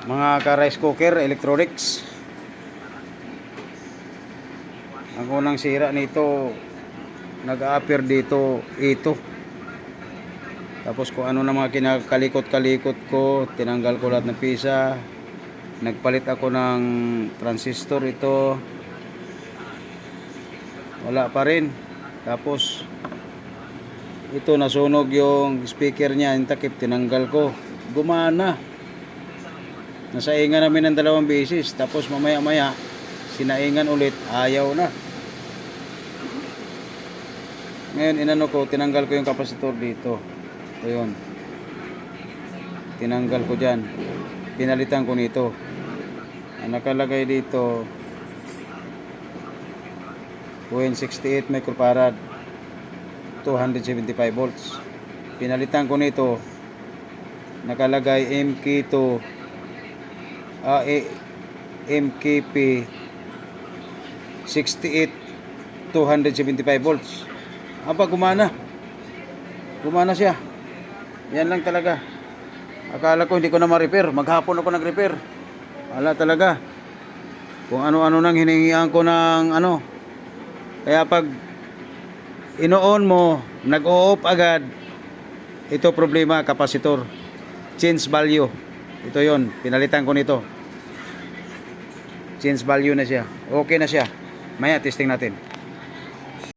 Mga ka-rice cooker, electronics. Ang unang sira nito, nag-a-appear dito, ito. Tapos kung ano na mga kinakalikot-kalikot ko, tinanggal ko lahat ng pisa. Nagpalit ako ng transistor ito. Wala pa rin. Tapos ito nasunog yung speaker niya, yung takip, tinanggal ko. Gumana. Nasaingan namin ng 2 beses. Tapos mamaya-maya, sinaingan ulit, ayaw na. Ngayon, inano ko, tinanggal ko yung kapasitor dito. Ito yun. Tinanggal ko dyan. Pinalitan ko nito. Ang nakalagay dito, 0.68 microfarad, 275 volts. Pinalitan ko nito, nakalagay MKP 68 275 volts. Aba, gumana siya. Yan lang talaga. Akala ko hindi ko na ma-repair. Maghapon ako nag-repair. Wala talaga. Kung ano-ano nang hiningian ko ng ano. Kaya pag ino-on mo, nag-o-off agad, ito problema, kapasitor. Change value. Ito yon, pinalitan ko nito. Change value na siya. Okay na siya. Maya testing natin.